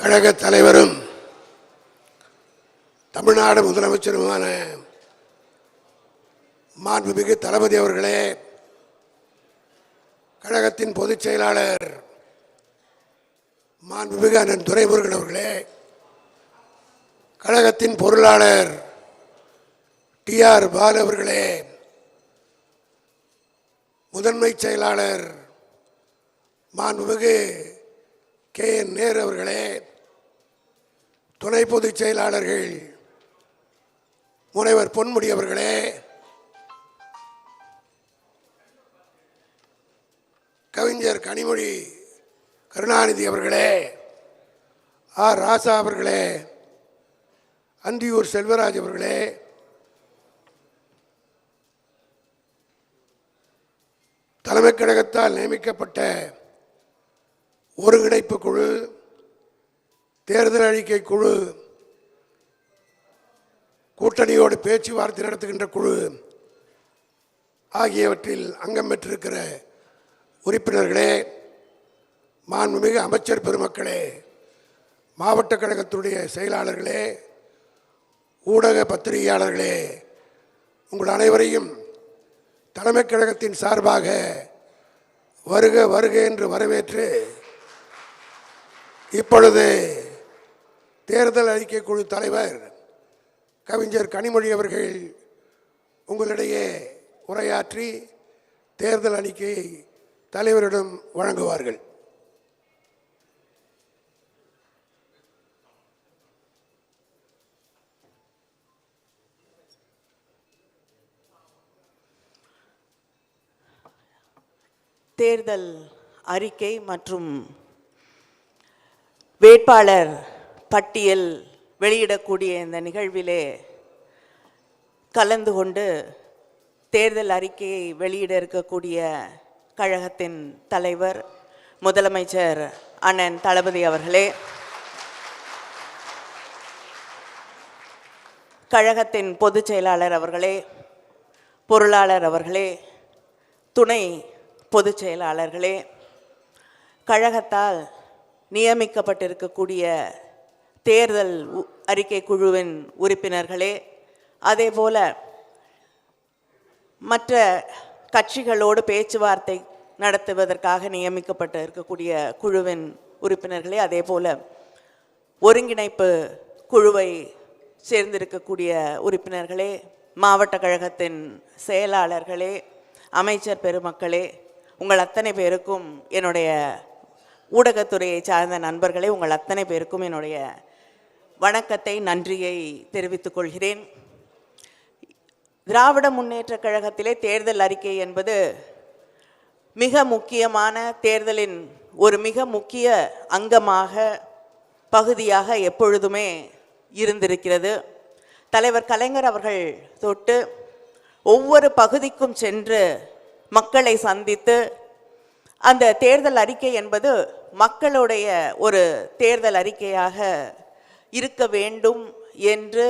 கழக தலைவரும் தமிழ்நாடு முதலமைச்சருமான மாண்புமிகு தளபதி அவர்களே, கழகத்தின் பொதுச் செயலாளர் மாண்புமிகு அண்ணன் துரைமுருகன் அவர்களே, கழகத்தின் பொருளாளர் டி.ஆர். பாலு அவர்களே, முதன்மை செயலாளர் மாண்புமிகு கே.என். நேரு அவர்களே, துணை பொதுச் செயலாளர்கள் முனைவர் பொன்முடி அவர்களே, கவிஞர் கனிமொழி கருணாநிதி அவர்களே, ஆர். ராசா அவர்களே, அந்தியூர் செல்வராஜ் அவர்களே, தலைமைக் கழகத்தால் நியமிக்கப்பட்ட ஒருங்கிணைப்பு குழு, தேர்தல் அறிக்கை குழு, கூட்டணியோடு பேச்சுவார்த்தை நடத்துகின்ற குழு ஆகியவற்றில் அங்கம் பெற்றிருக்கிற உறுப்பினர்களே, மாண்புமிகு அமைச்சர் பெருமக்களே, மாவட்ட கழகத்துடைய செயலாளர்களே, ஊடக பத்திரிகையாளர்களே, உங்கள் அனைவரையும் தலைமைக் கழகத்தின் சார்பாக வருக வருக என்று வரவேற்று, இப்பொழுது தேர்தல் அறிக்கை குழு தலைவர் கவிஞர் கனிமொழி அவர்கள் உங்களிடையே உரையாற்றி தேர்தல் அறிக்கையை தலைவரிடம் வழங்குவார்கள். தேர்தல் அறிக்கை மற்றும் வேட்பாளர் பட்டியல் வெளியிடக்கூடிய இந்த நிகழ்விலே கலந்து கொண்டு தேர்தல் அறிக்கையை வெளியிட இருக்கக்கூடிய கழகத்தின் தலைவர் முதலமைச்சர் அண்ணன் தளபதி அவர்களே, கழகத்தின் பொதுச் செயலாளர் அவர்களே, பொருளாளர் அவர்களே, துணை பொதுச் செயலாளர்களே, கழகத்தால் நியமிக்கப்பட்டிருக்கக்கூடிய தேர்தல் அறிக்கை குழுவின் உறுப்பினர்களே, அதேபோல மற்ற கட்சிகளோடு பேச்சுவார்த்தை நடத்துவதற்காக நியமிக்கப்பட்டு இருக்கக்கூடிய குழுவின் உறுப்பினர்களே, அதேபோல ஒருங்கிணைப்பு குழுவை சேர்ந்திருக்கக்கூடிய உறுப்பினர்களே, மாவட்ட கழகத்தின் செயலாளர்களே, அமைச்சர் பெருமக்களே, உங்கள் அத்தனை பேருக்கும் என்னுடைய ஊடகத்துறையை சார்ந்த நண்பர்களே, உங்கள் அத்தனை பேருக்கும் என்னுடைய வணக்கத்தை, நன்றியை தெரிவித்துக் கொள்கிறேன். திராவிட முன்னேற்ற கழகத்திலே தேர்தல் அறிக்கை என்பது மிக முக்கியமான தேர்தலின் ஒரு மிக முக்கிய அங்கமாக, பகுதியாக எப்பொழுதுமே இருந்திருக்கிறது. தலைவர் கலைஞர் அவர்கள் தொட்டு ஒவ்வொரு பகுதிக்கும் சென்று மக்களை சந்தித்து அந்த தேர்தல் அறிக்கை என்பது மக்களுடைய ஒரு தேர்தல் அறிக்கையாக இருக்க வேண்டும் என்று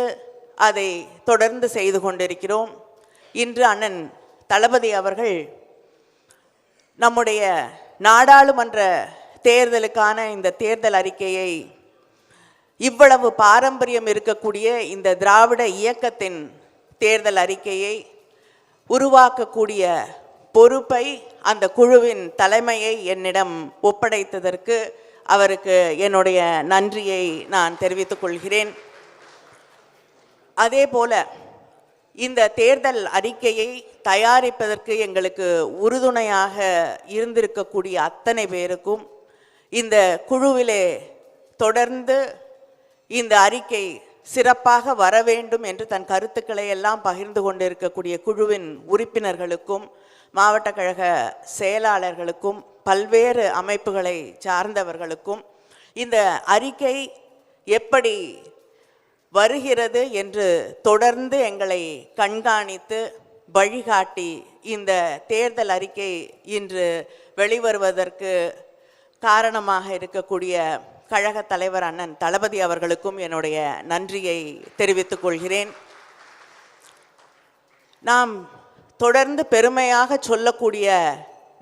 அதை தொடர்ந்து செய்து கொண்டிருக்கிறோம். இன்று அண்ணன் தளபதி அவர்கள் நம்முடைய நாடாளுமன்ற தேர்தலுக்கான இந்த தேர்தல் அறிக்கையை, இவ்வளவு பாரம்பரியம் இருக்கக்கூடிய இந்த திராவிட இயக்கத்தின் தேர்தல் அறிக்கையை உருவாக்கக்கூடிய பொறுப்பை, அந்த குழுவின் தலைமையை என்னிடம் ஒப்படைத்ததற்கு அவருக்கு என்னுடைய நன்றியை நான் தெரிவித்துக் கொள்கிறேன். அதே போல இந்த தேர்தல் அறிக்கையை தயாரிப்பதற்கு எங்களுக்கு உறுதுணையாக இருந்திருக்கக்கூடிய அத்தனை பேருக்கும், இந்த குழுவிலே தொடர்ந்து இந்த அறிக்கை சிறப்பாக வர வேண்டும் என்று தன் கருத்துக்களை எல்லாம் பகிர்ந்து கொண்டிருக்கக்கூடிய குழுவின் உறுப்பினர்களுக்கும், மாவட்ட கழக செயலாளர்களுக்கும், பல்வேறு அமைப்புகளை சார்ந்தவர்களுக்கும் இந்த அறிக்கை எப்படி வருகிறது என்று தொடர்ந்து எங்களை கண்காணித்து வழிகாட்டி இந்த தேர்தல் அறிக்கை இன்று வெளிவருவதற்கு காரணமாக இருக்கக்கூடிய கழக தலைவர் அண்ணன் தளபதி அவர்களுக்கும் என்னுடைய நன்றியை தெரிவித்துக் கொள்கிறேன். நாம் தொடர்ந்து பெருமையாக சொல்லக்கூடிய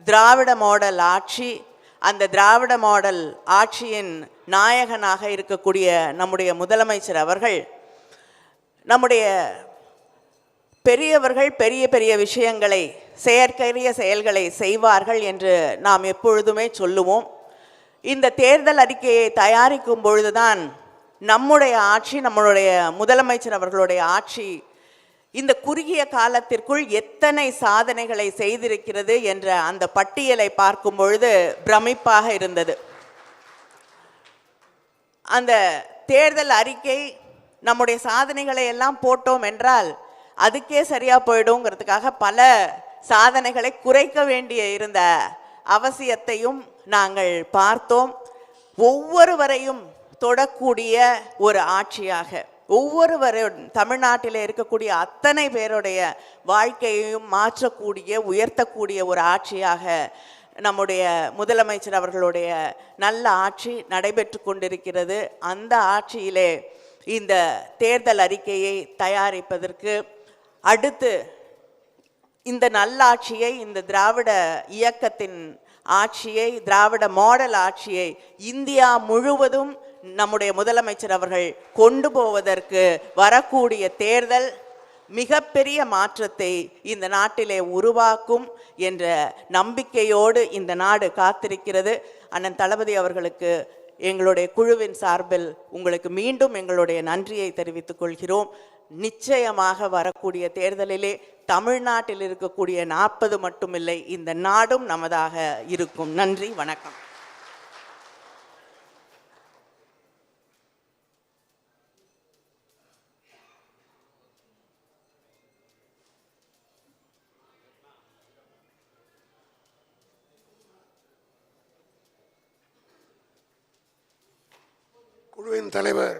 திராவிட மாடல் ஆட்சி, அந்த திராவிட மாடல் ஆட்சியின் நாயகனாக இருக்கக்கூடிய நம்முடைய முதலமைச்சர் அவர்கள் நம்முடைய பெரியவர்கள் பெரிய பெரிய விஷயங்களை செயற்கரிய செயல்களை செய்வார்கள் என்று நாம் எப்பொழுதுமே சொல்லுவோம். இந்த தேர்தல் அறிக்கையை தயாரிக்கும் பொழுதுதான் நம்முடைய ஆட்சி, நம்மளுடைய முதலமைச்சர் அவர்களுடைய ஆட்சி இந்த குறுகிய காலத்திற்குள் எத்தனை சாதனைகளை செய்திருக்கிறது என்ற அந்த பட்டியலை பார்க்கும் பொழுது பிரமிப்பாக இருந்தது. அந்த தேர்தல் அறிக்கை நம்முடைய சாதனைகளை எல்லாம் போட்டோம் என்றால் அதுக்கே சரியா போயிடுங்கிறதுக்காக பல சாதனைகளை குறைக்க வேண்டிய இருந்த அவசியத்தையும் நாங்கள் பார்த்தோம். ஒவ்வொருவரையும் தொடக்கூடிய ஒரு ஆட்சியாக, ஒவ்வொருவரும் தமிழ்நாட்டில் இருக்கக்கூடிய அத்தனை பேருடைய வாழ்க்கையையும் மாற்றக்கூடிய உயர்த்தக்கூடிய ஒரு ஆட்சியாக நம்முடைய முதலமைச்சர் அவர்களுடைய நல்ல ஆட்சி நடைபெற்று கொண்டிருக்கிறது. அந்த ஆட்சியிலே இந்த தேர்தல் அறிக்கையை தயாரிப்பதற்கு அடுத்து இந்த நல்லாட்சியை, இந்த திராவிட இயக்கத்தின் ஆட்சியை, திராவிட மாடல் ஆட்சியை இந்தியா முழுவதும் நம்முடைய முதலமைச்சர் அவர்கள் கொண்டு போவதற்கு வரக்கூடிய தேர்தல் மிகப்பெரிய மாற்றத்தை இந்த நாட்டிலே உருவாக்கும் என்ற நம்பிக்கையோடு இந்த நாடு காத்திருக்கிறது. அண்ணன் தளபதி அவர்களுக்கு எங்களுடைய குழுவின் சார்பில் உங்களுக்கு மீண்டும் எங்களுடைய நன்றியை தெரிவித்துக் கொள்கிறோம். நிச்சயமாக வரக்கூடிய தேர்தலிலே தமிழ்நாட்டில் இருக்கக்கூடிய 40 மட்டுமில்லை, இந்த நாடும் நமதாக இருக்கும். நன்றி, வணக்கம். குழுவின் தலைவர்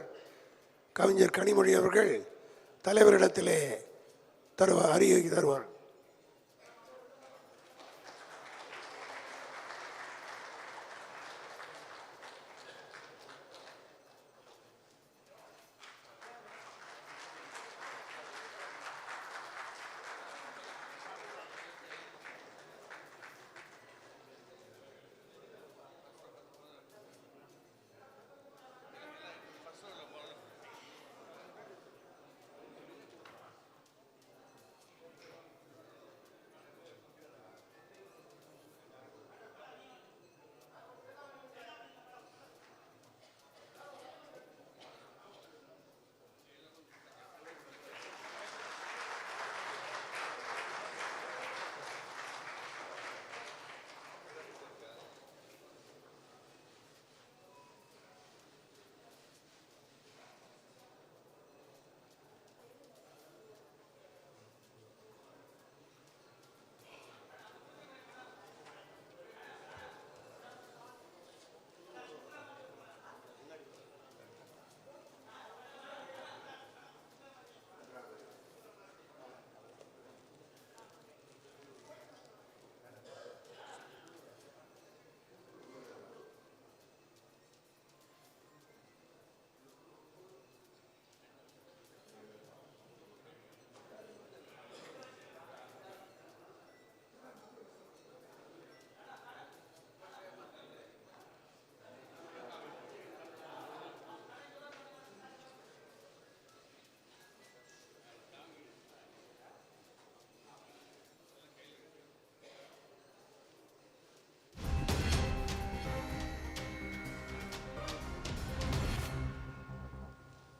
கவிஞர் கனிமொழி அவர்கள் தலைவரிடத்திலே அறிக்கை தருவார்.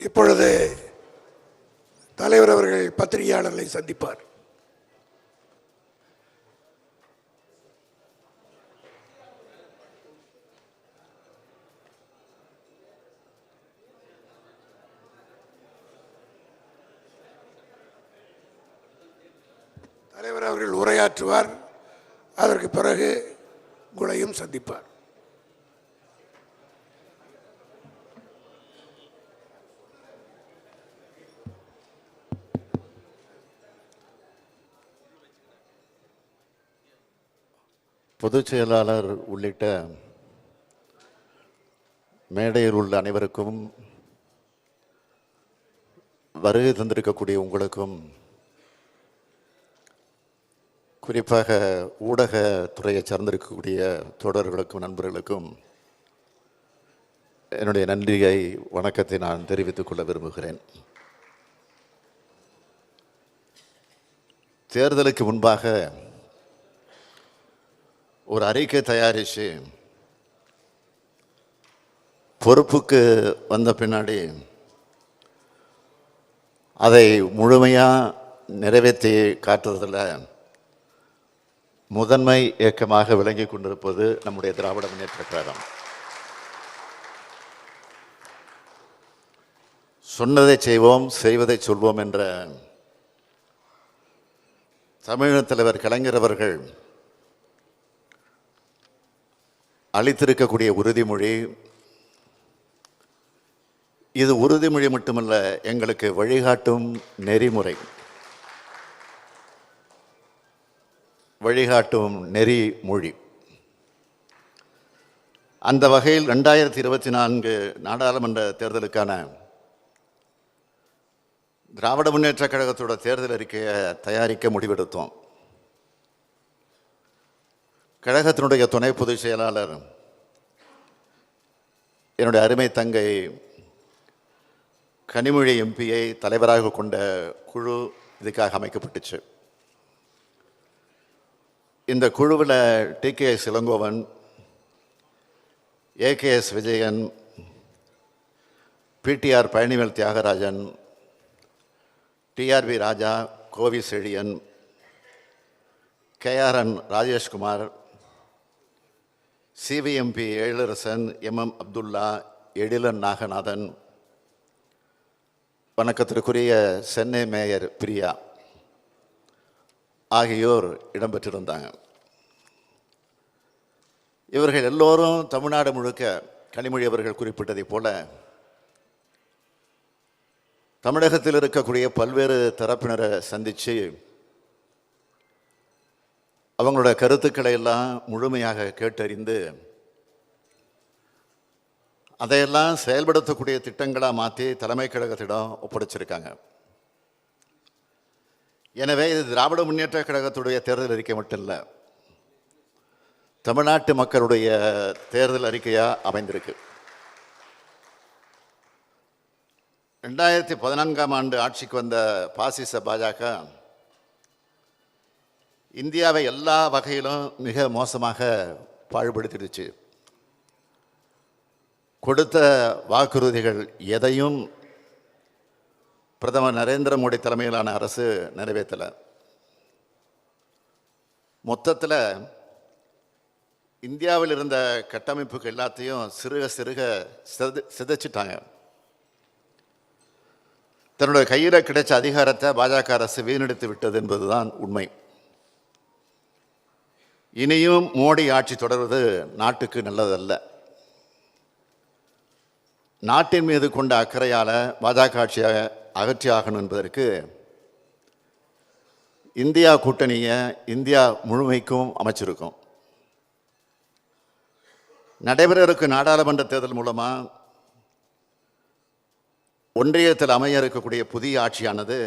இப்பொழுது தலைவர் அவர்கள் பத்திரிகையாளர்களை சந்திப்பார். தலைவர் அவர்கள் உரையாற்றுவார். அதற்கு பிறகு உங்களையும் சந்திப்பார். பொதுச் செயலாளர் உள்ளிட்ட மேடையில் உள்ள அனைவருக்கும், வருகை தந்திருக்கக்கூடிய உங்களுக்கும், குறிப்பாக ஊடகத்துறையை சார்ந்திருக்கக்கூடிய தோழர்களுக்கும் நண்பர்களுக்கும் என்னுடைய நன்றியை வணக்கத்தை நான் தெரிவித்துக் கொள்ள விரும்புகிறேன். தேர்தலுக்கு முன்பாக ஒரு அறிக்கை தயாரித்து பொறுப்புக்கு வந்த பின்னாடி அதை முழுமையாக நிறைவேற்றி காட்டுறதில் முதன்மை இயக்கமாக விளங்கி கொண்டிருப்பது நம்முடைய திராவிட முன்னேற்றக் கழகம். சொன்னதை செய்வோம், செய்வதை சொல்வோம் என்ற தமிழக தலைவர் கலைஞர் அவர்கள் அளித்திருக்கக்கூடிய உறுதிமொழி, இது உறுதிமொழி மட்டுமல்ல, எங்களுக்கு வழிகாட்டும் நெறிமுறை, வழிகாட்டும் நெறிமொழி. அந்த வகையில் 2024 நாடாளுமன்ற தேர்தலுக்கான திராவிட முன்னேற்றக் கழகத்தோட தேர்தல் அறிக்கையை தயாரிக்க முடிவெடுத்தோம். கழகத்தினுடைய துணை பொதுச் செயலாளர் என்னுடைய அருமை தங்கை கனிமொழி எம்பியை தலைவராக கொண்ட குழு இதுக்காக அமைக்கப்பட்டுச்சு. இந்த குழுவில் TKS Elangovan, AKS Vijayan, PTR Palanivel Thiagarajan, TRB ராஜா, கோவி Chezhiyan, KRN Rajeshkumar, CVMP Ezhilarasan, MM Abdullah, Ezhilan Naganathan, வணக்கத்திற்குரிய சென்னை மேயர் பிரியா ஆகியோர் இடம்பெற்றிருந்தாங்க. இவர்கள் எல்லோரும் தமிழ்நாடு முழுக்க கனிமொழி அவர்கள் குறிப்பிட்டதைப் போல தமிழகத்தில் இருக்கக்கூடிய பல்வேறு தரப்பினரை சந்தித்து அவங்களோட கருத்துக்களை எல்லாம் முழுமையாக கேட்டறிந்து அதையெல்லாம் செயல்படுத்தக்கூடிய திட்டங்களாக மாற்றி தலைமை கழகத்திடம் ஒப்படைச்சிருக்காங்க. எனவே இது திராவிட முன்னேற்ற கழகத்துடைய தேர்தல் அறிக்கை மட்டும் இல்லை, தமிழ்நாட்டு மக்களுடைய தேர்தல் அறிக்கையாக அமைந்திருக்கு. 2014 ஆட்சிக்கு வந்த பாசிச பாஜக இந்தியாவை எல்லா வகையிலும் மிக மோசமாக பாழ்படுத்திடுச்சு. கொடுத்த வாக்குறுதிகள் எதையும் பிரதமர் நரேந்திர மோடி தலைமையிலான அரசு நிறைவேற்றலை. மொத்தத்தில் இந்தியாவில் இருந்த கட்டமைப்புக்கு எல்லாத்தையும் சிறுக சிறுக சிதைச்சிட்டாங்க. தன்னுடைய கையில் கிடைச்ச அதிகாரத்தை பாஜக அரசு வீணடித்து விட்டது என்பதுதான் உண்மை. இனியும் மோடி ஆட்சி தொடர்வது நாட்டுக்கு நல்லதல்ல. நாட்டின் மீது கொண்ட அக்கறையால் பாஜக ஆட்சியை அகற்றி ஆகணும் என்பதற்கு இந்தியா கூட்டணியை இந்தியா முழுமைக்கும் அமைச்சிருக்கும். நடைபெற இருக்கும் நாடாளுமன்ற தேர்தல் மூலமாக ஒன்றியத்தில் அமைய இருக்கக்கூடிய புதிய ஆட்சியானது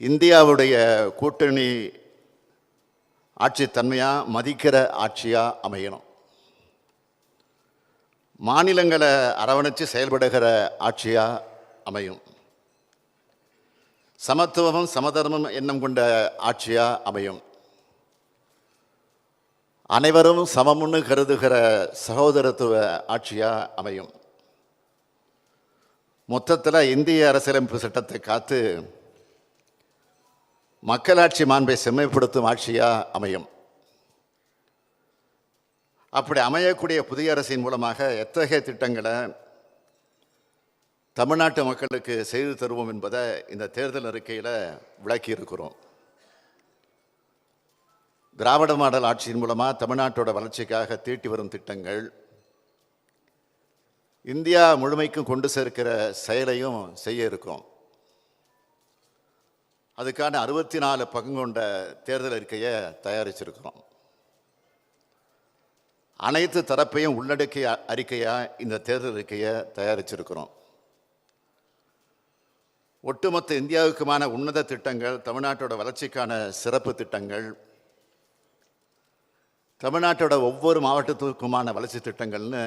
இந்தியாவுடைய கூட்டணி ஆட்சி தன்மையாக மதிக்கிற ஆட்சியாக அமையணும். மாநிலங்களை அரவணைச்சு செயல்படுகிற ஆட்சியாக அமையும். சமத்துவமும் சமதர்மம் எண்ணம் கொண்ட ஆட்சியாக அமையும். அனைவரும் சமமுன்னு கருதுகிற சகோதரத்துவ ஆட்சியாக அமையும். மொத்தத்தில் இந்திய அரசியலமைப்பு சட்டத்தை காத்து மக்களாட்சி மாண்பை செம்மைப்படுத்தும் ஆட்சியாக அமையும். அப்படி அமையக்கூடிய புதிய அரசின் மூலமாக எத்தகைய திட்டங்களை தமிழ்நாட்டு மக்களுக்கு செய்து தருவோம் என்பதை இந்த தேர்தல் அறிக்கையில் விளக்கியிருக்கிறோம். திராவிட மாடல் ஆட்சியின் மூலமாக தமிழ்நாட்டோட வளர்ச்சிக்காக தீட்டி வரும் திட்டங்கள், இந்தியா முழுமைக்கும் கொண்டு சேர்க்கிற செயலையும் செய்ய இருக்கும். அதுக்கான 64 பக்கம் கொண்ட தேர்தல் அறிக்கையை தயாரிச்சிருக்கிறோம். அனைத்து தரப்பையும் உள்ளடக்கிய அறிக்கையாக இந்த தேர்தல் அறிக்கையை தயாரிச்சிருக்கிறோம். ஒட்டுமொத்த இந்தியாவுக்குமான உன்னத திட்டங்கள், தமிழ்நாட்டோட வளர்ச்சிக்கான சிறப்பு திட்டங்கள், தமிழ்நாட்டோட ஒவ்வொரு மாவட்டத்துக்குமான வளர்ச்சி திட்டங்கள்னு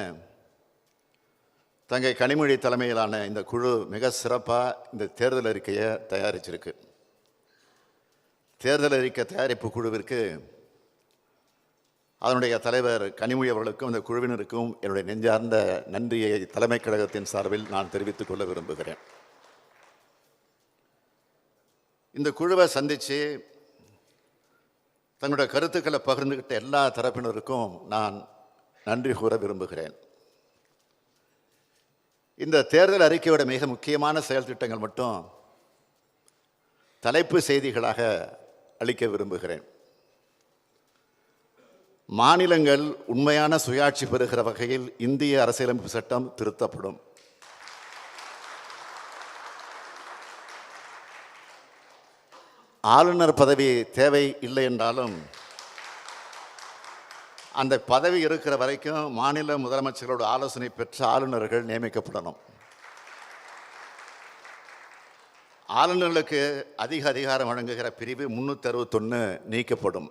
தங்கை கனிமொழி தலைமையிலான இந்த குழு மிக சிறப்பாக இந்த தேர்தல் அறிக்கையை தயாரிச்சிருக்கு. தேர்தல் அறிக்கை தயாரிப்பு குழுவிற்கு அதனுடைய தலைவர் கனிமொழி அவர்களுக்கும் இந்த குழுவினருக்கும் என்னுடைய நெஞ்சார்ந்த நன்றியை தலைமை கழகத்தின் சார்பில் நான் தெரிவித்துக் கொள்ள விரும்புகிறேன். இந்த குழுவை சந்தித்து தங்களுடைய கருத்துக்களை பகிர்ந்துகிட்ட எல்லா தரப்பினருக்கும் நான் நன்றி கூற விரும்புகிறேன். இந்த தேர்தல் அறிக்கையோட மிக முக்கியமான செயல் திட்டங்கள் மட்டும் தலைப்பு செய்திகளாக அளிக்க விரும்புகிறேன். மாநிலங்கள் உண்மையான சுயாட்சி பெறுகிற வகையில் இந்திய அரசியலமைப்பு சட்டம் திருத்தப்படும். ஆளுநர் பதவி தேவை இல்லை என்றாலும் அந்த பதவி இருக்கிற வரைக்கும் மாநில முதலமைச்சர்களோட ஆலோசனை பெற்ற ஆளுநர்கள் நியமிக்கப்படணும். ஆளுநர்களுக்கு அதிக அதிகாரம் வழங்குகிற பிரிவு 361 நீக்கப்படும்.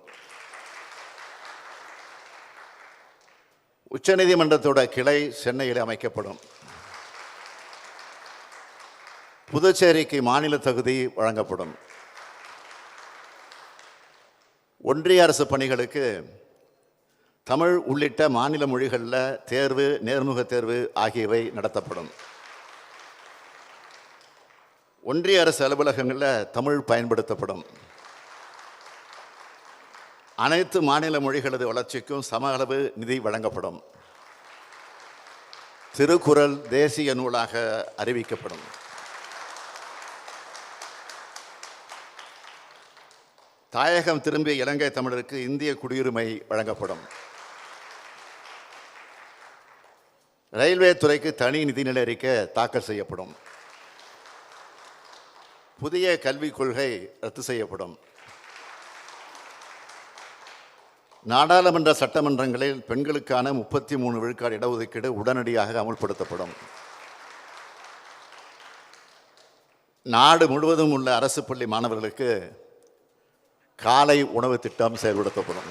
உச்சநீதிமன்றத்தோட கிளை சென்னையில் அமைக்கப்படும். புதுச்சேரிக்கு மாநில தகுதி வழங்கப்படும். ஒன்றிய அரசு பணிகளுக்கு தமிழ் உள்ளிட்ட மாநில மொழிகளில் தேர்வு, நேர்முக தேர்வு ஆகியவை நடத்தப்படும். ஒன்றிய அரசு அலுவலகங்களில் தமிழ் பயன்படுத்தப்படும். அனைத்து மாநில மொழிகளது வளர்ச்சிக்கும் சம அளவு நிதி வழங்கப்படும். திருக்குறள் தேசிய நூலாக அறிவிக்கப்படும். தாயகம் திரும்பிய இலங்கை தமிழருக்கு இந்திய குடியுரிமை வழங்கப்படும். ரயில்வே துறைக்கு தனி நிதிநிலை அறிக்கை தாக்கல் செய்யப்படும். புதிய கல்விக் கொள்கை ரத்து செய்யப்படும். நாடாளுமன்ற சட்டமன்றங்களில் பெண்களுக்கான 33 விழுக்காடு இடஒதுக்கீடு உடனடியாக அமுல்படுத்தப்படும். நாடு முழுவதும் உள்ள அரசு பள்ளி மாணவர்களுக்கு காலை உணவு திட்டம் செயல்படுத்தப்படும்.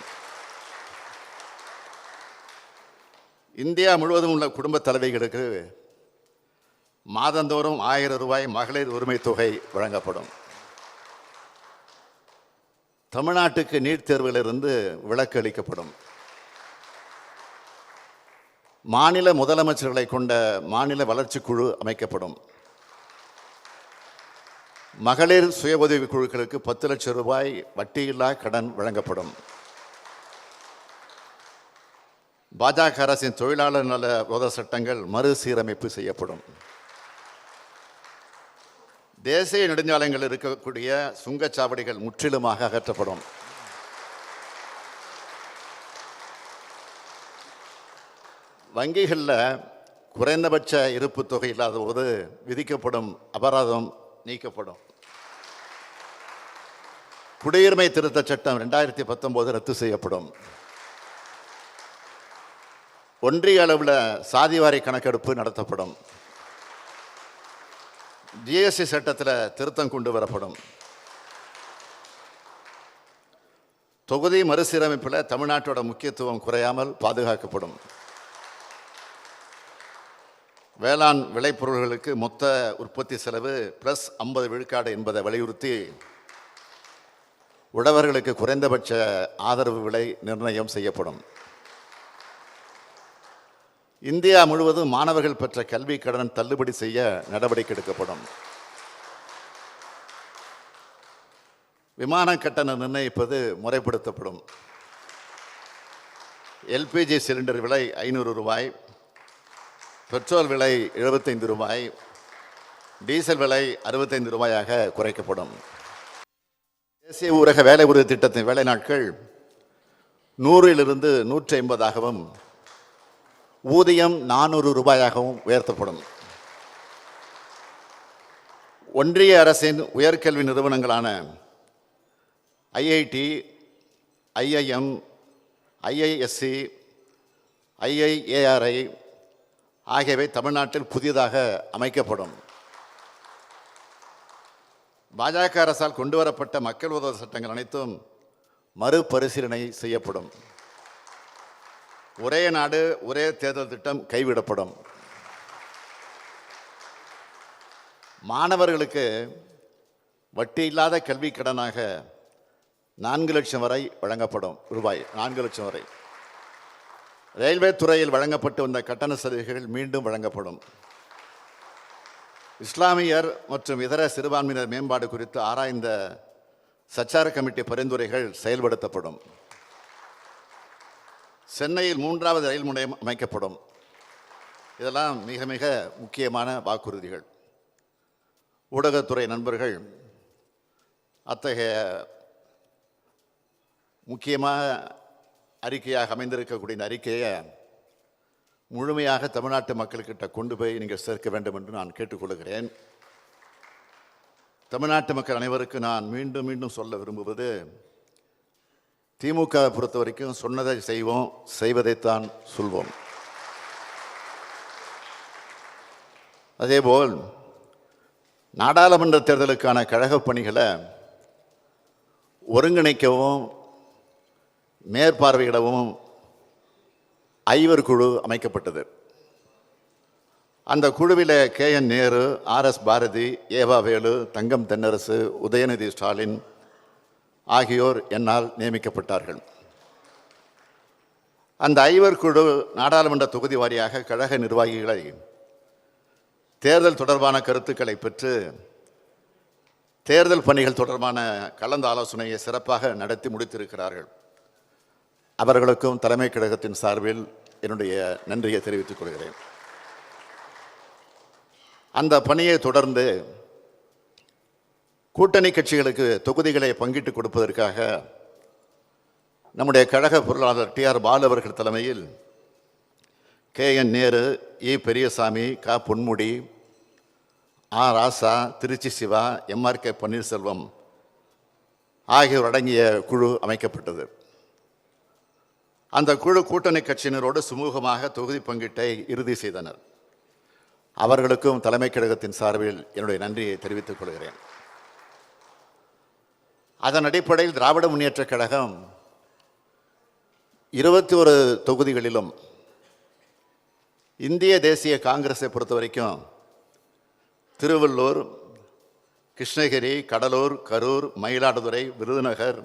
இந்தியா முழுவதும் உள்ள குடும்ப தலைவிகளுக்கு மாதந்தோறும் 1000 ரூபாய் மகளிர் உரிமை தொகை வழங்கப்படும். தமிழ்நாட்டுக்கு நீட் தேர்விலிருந்து விலக்கு அளிக்கப்படும். மாநில முதலமைச்சர்களை கொண்ட மாநில வளர்ச்சி குழு அமைக்கப்படும். மகளிர் சுய உதவி குழுக்களுக்கு 10 லட்சம் ரூபாய் வட்டியில்லா கடன் வழங்கப்படும். பாஜக அரசின் தொழிலாளர் நல விரோத சட்டங்கள் மறுசீரமைப்பு செய்யப்படும். தேசிய நெடுஞ்சாலைகளில் இருக்கக்கூடிய சுங்கச்சாவடிகள் முற்றிலுமாக அகற்றப்படும். வங்கிகளில் குறைந்தபட்ச இருப்பு தொகை இல்லாத போது விதிக்கப்படும் அபராதம் நீக்கப்படும். குடியுரிமை திருத்தச் சட்டம் 2019 ரத்து செய்யப்படும். ஒன்றிய அளவில் சாதிவாரி கணக்கெடுப்பு நடத்தப்படும். ஜிஎஸ்டி சட்டத்தில் திருத்தம் கொண்டு வரப்படும். தொகுதி மறுசீரமைப்பில் தமிழ்நாட்டோட முக்கியத்துவம் குறையாமல் பாதுகாக்கப்படும். வேளாண் விளைபொருள்களுக்கு மொத்த உற்பத்தி செலவு +50 விழுக்காடு என்பதை வலியுறுத்தி உழவர்களுக்கு குறைந்தபட்ச ஆதரவு விலை நிர்ணயம் செய்யப்படும். இந்தியா முழுவதும் மாணவர்கள் பெற்ற கல்வி கடன் தள்ளுபடி செய்ய நடவடிக்கை எடுக்கப்படும். விமான கட்டணம் நிர்ணயிப்பது முறைப்படுத்தப்படும். எல்பிஜி சிலிண்டர் விலை 500 ரூபாய், பெட்ரோல் விலை 75 ரூபாய், டீசல் விலை 65 ரூபாயாக குறைக்கப்படும். தேசிய ஊரக வேலை உறுதி திட்டத்தின் வேலை நாட்கள் 100லிருந்து 150ஆகவும் ஊதியம் 400 ரூபாயாகவும் உயர்த்தப்படும். ஒன்றிய அரசின் உயர்கல்வி நிறுவனங்களான ஐஐடி, ஐஐஎம், ஐஐஎஸ்சி, ஐஐஏஆர்ஐ ஆகியவை தமிழ்நாட்டில் புதிதாக அமைக்கப்படும். பாஜக அரசால் கொண்டு வரப்பட்ட மக்கள் விரோத சட்டங்கள் அனைத்தும் மறுபரிசீலனை செய்யப்படும். ஒரே நாடு ஒரே தேர்தல் திட்டம் கைவிடப்படும். மாணவர்களுக்கு வட்டி இல்லாத கல்வி கடனாக 4 லட்சம் வரை வழங்கப்படும் ரூபாய் 4 லட்சம் வரை. ரயில்வே துறையில் வழங்கப்பட்டு வந்த கட்டண சலுகைகள் மீண்டும் வழங்கப்படும். இஸ்லாமியர் மற்றும் இதர சிறுபான்மையினர் மேம்பாடு குறித்து ஆராய்ந்த சச்சார கமிட்டி பரிந்துரைகள் செயல்படுத்தப்படும். சென்னையில் 3வது ரயில் முனையம் அமைக்கப்படும். இதெல்லாம் மிக மிக முக்கியமான வாக்குறுதிகள். ஊடகத்துறை நண்பர்கள் அத்தகைய முக்கியமான அறிக்கையாக அமைந்திருக்கக்கூடிய இந்த அறிக்கையை முழுமையாக தமிழ்நாட்டு மக்கள்கிட்ட கொண்டு போய் நீங்கள் சேர்க்க வேண்டும் என்று நான் கேட்டுக்கொள்கிறேன். தமிழ்நாட்டு மக்கள் அனைவருக்கு நான் மீண்டும் மீண்டும் சொல்ல விரும்புவது, திமுக பொறுத்த வரைக்கும் சொன்னதை செய்வோம், செய்வதைத்தான் சொல்வோம். அதேபோல் நாடாளுமன்ற தேர்தலுக்கான கழகப் பணிகளை ஒருங்கிணைக்கவும் மேற்பார்வையிடவும் ஐவர் குழு அமைக்கப்பட்டது. அந்த குழுவில் KN நேரு, RS பாரதி, ஏவா வேலு, தங்கம் தென்னரசு, உதயநிதி ஸ்டாலின் ஆகியோர் என்னால் நியமிக்கப்பட்டார்கள். அந்த ஐவர் குழு நாடாளுமன்ற தொகுதி வாரியாக கழக நிர்வாகிகளை தேர்தல் தொடர்பான கருத்துக்களை பெற்று தேர்தல் பணிகள் தொடர்பான கலந்து ஆலோசனையை சிறப்பாக நடத்தி முடித்திருக்கிறார்கள். அவர்களுக்கும் தலைமை கழகத்தின் சார்பில் என்னுடைய நன்றியை தெரிவித்துக் கொள்கிறேன். அந்த பணியை தொடர்ந்து கூட்டணி கட்சிகளுக்கு தொகுதிகளை பங்கிட்டு கொடுப்பதற்காக நம்முடைய கழக பொருளாளர் TR பாலு அவர்கள் தலைமையில் KN நேரு, E பெரியசாமி, க பொன்முடி, R ராசா, திருச்சி சிவா, MRK பன்னீர்செல்வம் ஆகியோர் அடங்கிய குழு அமைக்கப்பட்டது. அந்த குழு கூட்டணி கட்சியினரோடு சுமூகமாக தொகுதி பங்கீட்டை இறுதி செய்தனர். அவர்களுக்கும் தலைமை கழகத்தின் சார்பில் என்னுடைய நன்றியை தெரிவித்துக் கொள்கிறேன். அதன் அடிப்படையில் திராவிட முன்னேற்றக் கழகம் 21 தொகுதிகளிலும், இந்திய தேசிய காங்கிரஸை பொறுத்த வரைக்கும் திருவள்ளூர், கிருஷ்ணகிரி, கடலூர், கரூர், மயிலாடுதுறை, விருதுநகர்,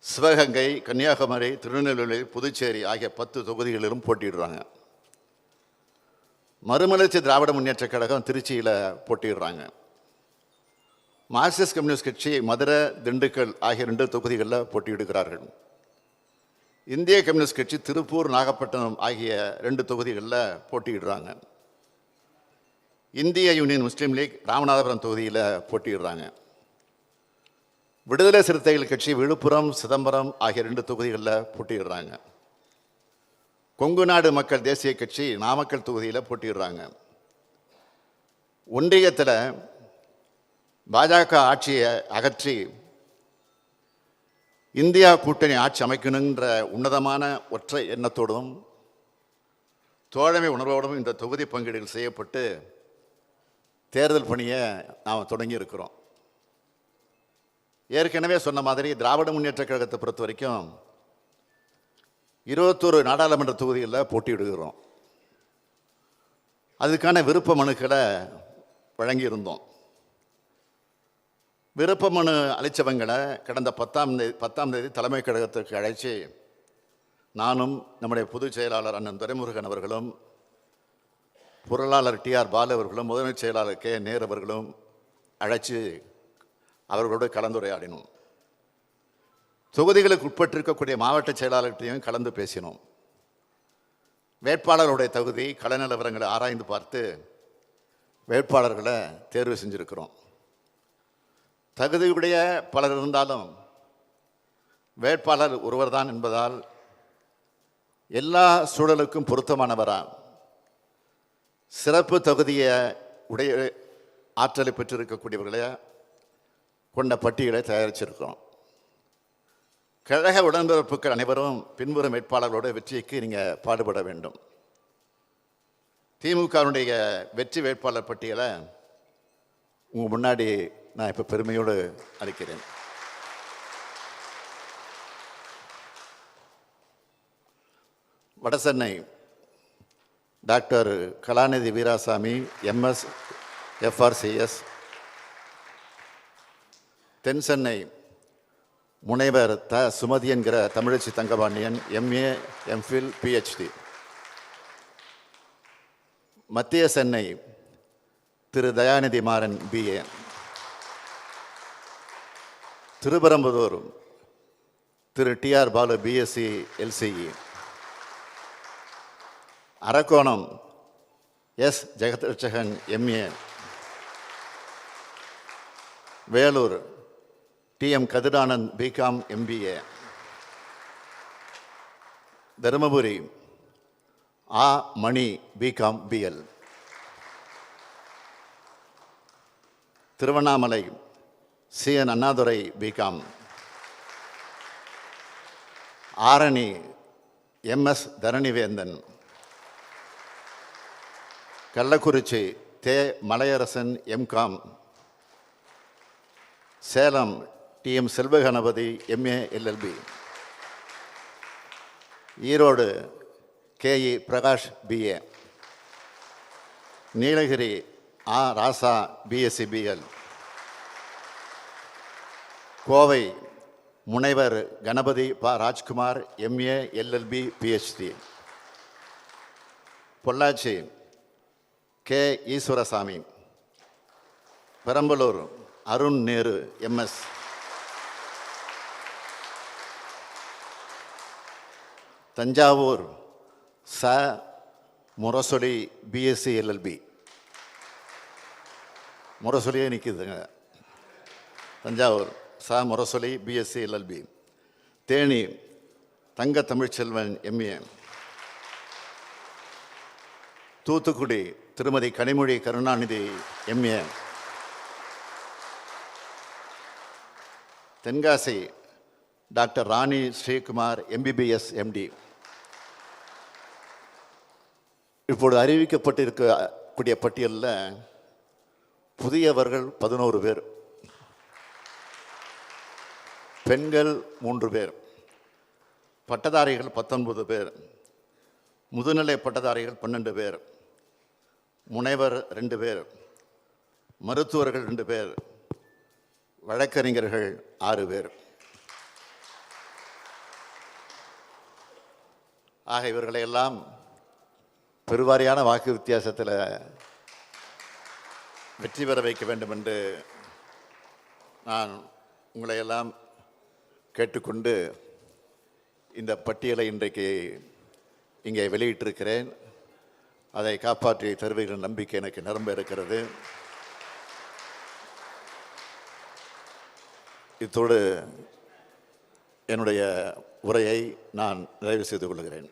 சிவகங்கை, கன்னியாகுமரி, திருநெல்வேலி, புதுச்சேரி ஆகிய 10 தொகுதிகளிலும் போட்டியிடுறாங்க. மறுமலர்ச்சி திராவிட முன்னேற்றக் கழகம் திருச்சியில் போட்டியிடுறாங்க. மார்க்சிஸ்ட் கம்யூனிஸ்ட் கட்சி மதுரை, திண்டுக்கல் ஆகிய 2 தொகுதிகளில் போட்டியிடுகிறார்கள். இந்திய கம்யூனிஸ்ட் கட்சி திருப்பூர், நாகப்பட்டினம் ஆகிய 2 தொகுதிகளில் போட்டியிடுறாங்க. இந்திய யூனியன் முஸ்லீம் லீக் ராமநாதபுரம் தொகுதியில் போட்டியிடுறாங்க. விடுதலை சிறுத்தைகள் கட்சி விழுப்புரம், சிதம்பரம் ஆகிய 2 தொகுதிகளில் போட்டியிடுறாங்க. கொங்கு நாடு மக்கள் தேசிய கட்சி நாமக்கல் தொகுதியில் போட்டியிடுறாங்க. ஒன்றியத்தில் பாஜக ஆட்சியை அகற்றி இந்தியா கூட்டணி ஆட்சி அமைக்கணுன்ற உன்னதமான ஒற்றை எண்ணத்தோடும் தோழமை உணர்வோடும் இந்த தொகுதி பங்கீடுகள் செய்யப்பட்டு தேர்தல் பணியை நாம் தொடங்கி இருக்கிறோம். ஏற்கனவே சொன்ன மாதிரி திராவிட முன்னேற்றக் கழகத்தை பொறுத்த வரைக்கும் 21 நாடாளுமன்ற தொகுதிகளில் போட்டியிடுகிறோம். அதுக்கான விருப்ப மனுக்களை வழங்கியிருந்தோம். விருப்ப மனு அளித்தவங்களை கடந்த 10ஆம் தேதி தலைமை கழகத்திற்கு அழைச்சி நானும் நம்முடைய பொதுச் செயலாளர் அண்ணன் துரைமுருகன் அவர்களும், பொருளாளர் TR பாலு அவர்களும், முதன்மைச் செயலாளர் KN நேரு அவர்களும் அழைச்சி அவர்களோடு கலந்துரையாடினோம். தொகுதிகளுக்கு உட்பட்டிருக்கக்கூடிய மாவட்ட செயலாளர்களையும் கலந்து பேசினோம். வேட்பாளர்களுடைய தகுதி, கள நிலவரங்களை ஆராய்ந்து பார்த்து வேட்பாளர்களை தேர்வு செஞ்சுருக்கிறோம். தகுதியுடைய பலர் இருந்தாலும் வேட்பாளர் ஒருவர்தான் என்பதால் எல்லா சூழலுக்கும் பொருத்தமானவரா சிறப்பு தகுதியை உடைய ஆற்றலை பெற்றிருக்கக்கூடியவர்களை கொண்ட பட்டியலை தயாரிச்சிருக்கிறோம். கழக உடன்பிறப்புகள் அனைவரும் பின்வரும் வேட்பாளர்களோட வெற்றிக்கு நீங்கள் பாடுபட வேண்டும். திமுகவுடைய வெற்றி வேட்பாளர் பட்டியலை உங்கள் முன்னாடி நான் இப்போ பெருமையோடு அளிக்கிறேன். வடசென்னை டாக்டர் கலாநிதி வீராசாமி, MS FRCS. தென் சென்னை முனைவர் சுமதி என்கிற Thamizhachi Thangapandian MA, MPhil, PhD. மத்திய சென்னை திரு தயாநிதி மாறன் BA. திருப்பரம்புதூர் திரு TR Balu BSc LCE. Arakkonam S Jagathrakshakan MA. Vellore TM Kathir Anand BCom MBA. Dharmapuri ஆ மணி BCom BL. Tiruvannamalai CN Annadurai BCom. Arani MS Dharanivendhan. Kallakurichi தே மலையரசன் MCom. Salem TM Selvaganapathi MA LLB. Erode KE Prakash BA. Nilgiri ஆ ராசா BSc BL. கோவை முனைவர் Ganapathi Rajkumar MA LLB PhD. Pollachi K Eswarasamy. Perambalur Arun Nehru MS. Thanjavur ச Murasoli BSc LLB. முரசொலியே நிற்குதுங்க. Thanjavur ச Murasoli BSc LLB. Theni தங்க Tamilselvan MA. Thoothukudi திருமதி Kanimozhi Karunanidhi MA. Tenkasi doctor ராணி Sreekumar MBBS MD. இப்போது அறிவிக்கப்பட்டிருக்கக்கூடிய பட்டியலில் புதியவர்கள் 11 பேர், பெண்கள் 3 பேர், பட்டதாரிகள் 19 பேர், முதுநிலை பட்டதாரிகள் 12 பேர், முனைவர் 2 பேர், மருத்துவர்கள் 2 பேர், வழக்கறிஞர்கள் 6 பேர். ஆக இவர்களை எல்லாம் பெருவாரியான வாக்கு வித்தியாசத்தில் வெற்றி பெற வைக்க வேண்டும் என்று நான் உங்களை எல்லாம் கேட்டுக்கொண்டு இந்த பட்டியலை இன்றைக்கு இங்கே வெளியிட்டிருக்கிறேன். அதை காப்பாற்றி தருவீர்கள் நம்பிக்கை எனக்கு நிரம்ப இருக்கிறது. இத்தோடு என்னுடைய உரையை நான் நிறைவு செய்து கொள்கிறேன்.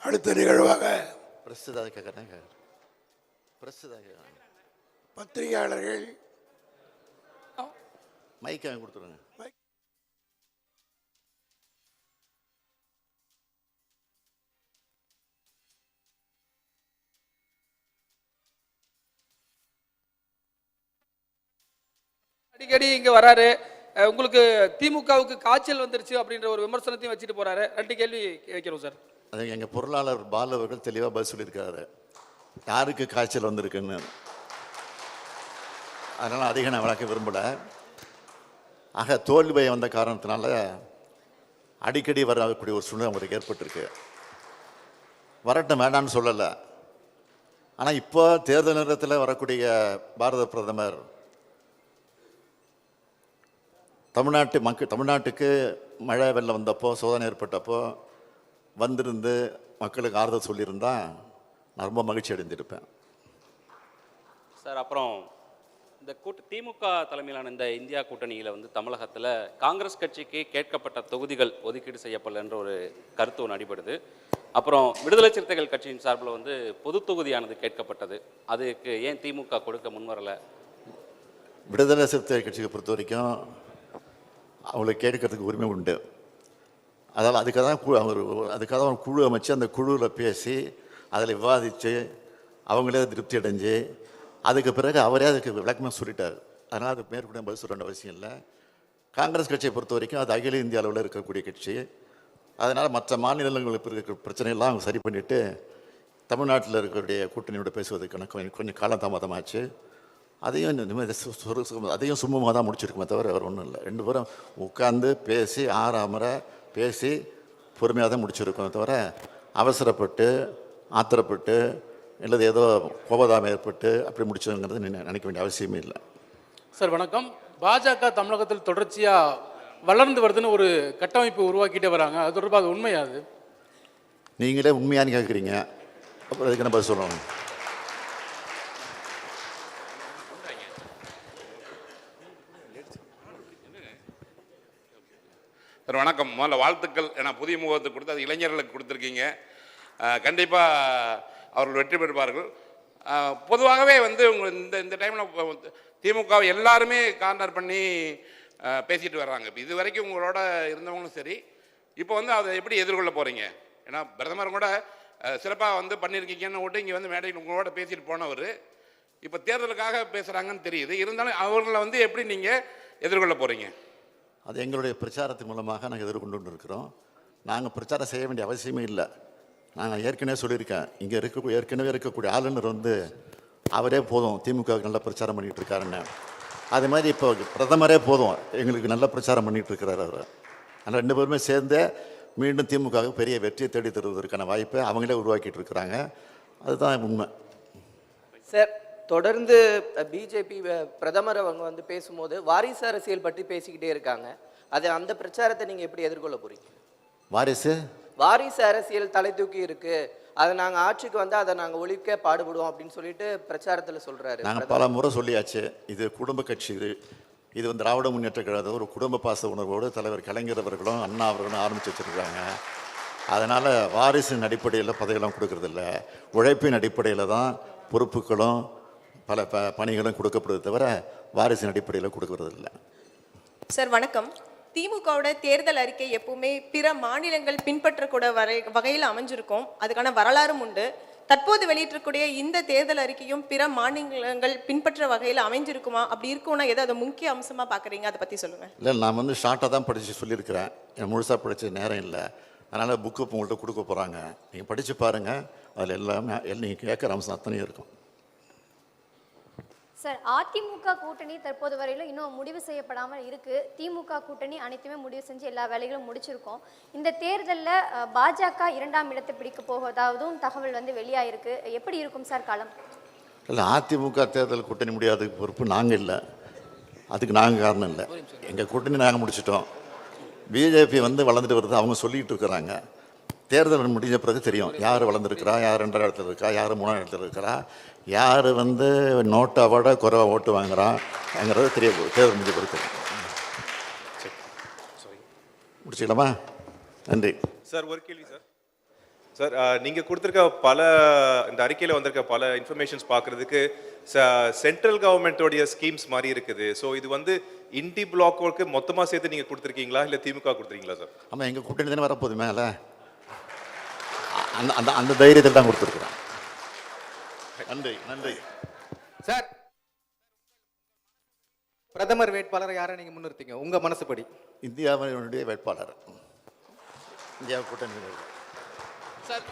அடுத்த நிகழ்வாக பத்திரிகையாளர்கள் மைக்கை கொடுத்துருங்க. அடிக்கடி இங்க வராரு. உங்களுக்கு திமுகவுக்கு காய்ச்சல் வந்துருச்சு அப்படின்ற ஒரு விமர்சனத்தையும் வச்சுட்டு போறாரு. 2 கேள்வி வைக்கிறோம் சார். அது எங்கள் பொருளாளர் பாலு அவர்கள் தெளிவாக பதில் சொல்லியிருக்காரு, யாருக்கு காய்ச்சல் வந்திருக்குன்னு. அதனால் அதிகம் நான் விளக்க விரும்பலை. ஆக தோல்வி பயம் வந்த காரணத்தினால அடிக்கடி வரக்கூடிய ஒரு சூழ்நிலை அவங்களுக்கு ஏற்பட்டிருக்கு. வரட்டும், வேண்டான்னு சொல்லலை. ஆனால் இப்போ தேர்தல் நேரத்தில் வரக்கூடிய பாரத பிரதமர் தமிழ்நாட்டுக்கு மழை வெள்ளம் வந்தப்போ, சோதனை ஏற்பட்டப்போ வந்திருந்து மக்களுக்கு ஆறுதல் சொல்லியிருந்தா நான் ரொம்ப மகிழ்ச்சி அடைந்திருப்பேன் சார். அப்புறம் இந்த திமுக தலைமையிலான இந்த இந்தியா கூட்டணியில் தமிழகத்தில் காங்கிரஸ் கட்சிக்கு கேட்கப்பட்ட தொகுதிகள் ஒதுக்கீடு செய்யப்படலன்ற ஒரு கருத்து ஒன்று அடிபடுது. அப்புறம் விடுதலை சிறுத்தைகள் கட்சியின் சார்பில் பொது தொகுதியானது கேட்கப்பட்டது. அதுக்கு ஏன் திமுக கொடுக்க முன்வரலை? விடுதலை சிறுத்தைகள் கட்சியை பொறுத்த வரைக்கும் அவங்களுக்கு கேட்கறதுக்கு உரிமை உண்டு. அதனால் அதுக்காக தான் குழு அமைச்சு அந்த குழுவில் பேசி அதில் விவாதித்து அவங்களே திருப்தி அடைஞ்சு அதுக்கு பிறகு அவரே அதுக்கு விளக்கமாக சொல்லிட்டார். அதனால் அதுக்கு மேற்கொண்டு பதில் சொல்ல வேண்டிய அவசியம் இல்லை. காங்கிரஸ் கட்சியை பொறுத்த வரைக்கும் அது அகில இந்திய அளவில் இருக்கக்கூடிய கட்சி. அதனால் மற்ற மாநிலங்களுக்கு இருக்கிற பிரச்சனையெல்லாம் அவங்க சரி பண்ணிவிட்டு தமிழ்நாட்டில் இருக்கக்கூடிய கூட்டணியோட பேசுவதற்கான கொஞ்சம் காலதாமதமாச்சு. அதையும் சுமூகமாக தான் முடிச்சிருக்குமே தவிர வேறு ஒன்றும் இல்லை. 2 பேரும் உட்கார்ந்து பேசி ஆறாமரை பேசி பொறுமையாக தான் முடிச்சிருக்கோம் தவிர அவசரப்பட்டு ஆத்திரப்பட்டு இல்லது ஏதோ கோபதாபம் ஏற்பட்டு அப்படி முடிச்சதுங்கிறது நினைக்க வேண்டிய அவசியமே இல்லை. சார் வணக்கம். பாஜக தமிழகத்தில் தொடர்ச்சியாக வளர்ந்து வருதுன்னு ஒரு கட்டமைப்பு உருவாக்கிட்டே வராங்க. அது தொடர்பாக அது உண்மையாது? நீங்களே உண்மையானு கேட்குறீங்க, அப்புறம் அதுக்கு என்ன பதில் சொல்லணும்? சார் வணக்கம். முதல்ல வாழ்த்துக்கள். ஏன்னா புதிய முகத்துக்கு கொடுத்து அது இளைஞர்களுக்கு கொடுத்துருக்கீங்க. கண்டிப்பாக அவர்கள் வெற்றி பெறுவார்கள். பொதுவாகவே வந்து உங்கள் இந்த டைமில் திமுக எல்லாருமே கார்னர் பண்ணி பேசிட்டு வர்றாங்க. இப்போ இது வரைக்கும் உங்களோட இருந்தவங்களும் சரி, இப்போ வந்து அதை எப்படி எதிர்கொள்ள போகிறீங்க? ஏன்னா பிரதமர் கூட சிறப்பாக வந்து பண்ணியிருக்கீங்கன்னு விட்டு இங்கே வந்து மேடையில் உங்களோட பேசிட்டு போனவர் இப்போ தேர்தலுக்காக பேசுகிறாங்கன்னு தெரியுது. இருந்தாலும் அவர்களை வந்து எப்படி நீங்கள் எதிர்கொள்ள போகிறீங்க? அது எங்களுடைய பிரச்சாரத்தின் மூலமாக நாங்கள் எதிர்கொண்டு இருக்கிறோம். நாங்கள் பிரச்சாரம் செய்ய வேண்டிய அவசியமே இல்லை. நாங்கள் ஏற்கனவே சொல்லியிருக்கேன், இங்கே ஏற்கனவே இருக்கக்கூடிய ஆளுநர் வந்து அவரே போதும் திமுகவுக்கு நல்ல பிரச்சாரம் பண்ணிகிட்டு இருக்காருன்னு. அதே மாதிரி இப்போ பிரதமரே போதும் எங்களுக்கு நல்ல பிரச்சாரம் பண்ணிகிட்டு இருக்கிறார் அவர். ஆனால் 2 பேருமே சேர்ந்து மீண்டும் திமுகவுக்கு பெரிய வெற்றியை தேடி தருவதற்கான வாய்ப்பை அவங்களே உருவாக்கிட்டு இருக்கிறாங்க. அதுதான் உண்மை. சார், தொடர்ந்து பிஜேபி பிரதமர் அவங்க வந்து பேசும்போது வாரிசு அரசியல் பற்றி பேசிக்கிட்டே இருக்காங்க. அந்த பிரச்சாரத்தை நீங்கள் எப்படி எதிர்கொள்ள போறீங்க? வாரிசு அரசியல் தலை தூக்கி இருக்கு, அதை நாங்கள் ஆட்சிக்கு வந்து அதை நாங்கள் ஒழிக்க பாடுபடுவோம் அப்படின்னு சொல்லிட்டு பிரச்சாரத்தில் சொல்றாரு. நாங்கள் பல முறை சொல்லியாச்சு, இது குடும்ப கட்சி. இது வந்து திராவிட முன்னேற்ற கழகத்தை ஒரு குடும்ப பாச உணர்வோடு தலைவர் கலைஞர் அவர்களும் அண்ணா அவர்களும் ஆரம்பித்து வச்சுருக்காங்க. அதனால் வாரிசின் அடிப்படையில் பதவியெல்லாம் கொடுக்கறதில்ல, உழைப்பின் அடிப்படையில் தான் பொறுப்புகளும் பல பணிகளும் கொடுக்கப்படுது தவிர வாரிசின் அடிப்படையில் கொடுக்கறதில்லை. சார் வணக்கம். திமுகவோட தேர்தல் அறிக்கை எப்பவுமே பிற மாநிலங்கள் பின்பற்றக்கூடிய வகையில் அமைஞ்சிருக்கும். அதுக்கான வரலாறும் உண்டு. தற்போது வெளியிட்டிருக்கூடிய இந்த தேர்தல் அறிக்கையும் பிற மாநிலங்கள் பின்பற்ற வகையில் அமைஞ்சிருக்குமா? அப்படி இருக்கும்னா எதை அதை முக்கிய அம்சமாக பார்க்குறீங்க? அதை பற்றி சொல்லுங்கள். இல்லை, நான் வந்து ஷார்ட்டாக தான் படித்து சொல்லியிருக்கிறேன். எனக்கு முழுசாக படித்த நேரம் இல்லை. அதனால் புக்கு உங்கள்கிட்ட கொடுக்க போகிறாங்க, நீங்கள் படித்து பாருங்கள். அதில் எல்லாமே நீங்கள் கேட்குற அம்சம் அத்தனையும் இருக்கும். சார், அதிமுக கூட்டணி தற்போது வரையிலும் இன்னும் முடிவு செய்யப்படாமல் இருக்கு. திமுக கூட்டணி அனைத்துமே முடிவு செஞ்சு எல்லா வேலைகளும் முடிச்சிருக்கோம். இந்த தேர்தலில் பாஜக 2ஆம் இடத்தை பிடிக்க போவதாகவும் தகவல் வந்து வெளியாயிருக்கு. எப்படி இருக்கும் சார் காலம்? இல்லை, அதிமுக தேர்தல் கூட்டணி முடியாத பொறுப்பு நாங்கள் இல்லை, அதுக்கு நாங்கள் காரணம் இல்லை. எங்கள் கூட்டணி நாங்கள் முடிச்சிட்டோம். பிஜேபி வந்து வளர்ந்துட்டு வருது, அவங்க சொல்லிகிட்டு இருக்கிறாங்க. தேர்தல் முடிஞ்ச பிறகு தெரியும் யார் வளர்ந்துருக்கிறா, யார் 2ஆம் இடத்துல இருக்கா, யார் 3ஆம் இடத்துல இருக்கிறா, யார் வந்து நோட்டை விட குறைவாக ஓட்டு வாங்குறாங்கிறது தெரிய போகுது. தேர்தல் முடிஞ்ச பிறகு தெரியும். முடிச்சுக்கலாமா? நன்றி சார். ஒரு கேள்வி சார். சார், நீங்கள் கொடுத்துருக்க இந்த அறிக்கையில் வந்திருக்க பல இன்ஃபர்மேஷன்ஸ் பார்க்குறதுக்கு சென்ட்ரல் கவர்மெண்ட்டோடைய ஸ்கீம்ஸ் மாதிரி இருக்குது. ஸோ இது வந்து இண்டி பிளாக் ஒர்க்கு மொத்தமாக சேர்த்து நீங்கள் கொடுத்துருக்கீங்களா இல்லை திமுக கொடுத்துருக்கீங்களா சார்? ஆமாம், எங்கள் கூட்டணி தானே வரப்போகுது மேலே. அந்த தைரியத்தில் தான் கொடுத்துருக்குறோம். நன்றி சார், பிரதமர் வேட்பாளரை யாரை நீங்கள் முன்னிறுத்தீங்க உங்கள் மனசுப்படி? இந்தியாவினுடைய வேட்பாளர், இந்தியா கூட்டணி சார்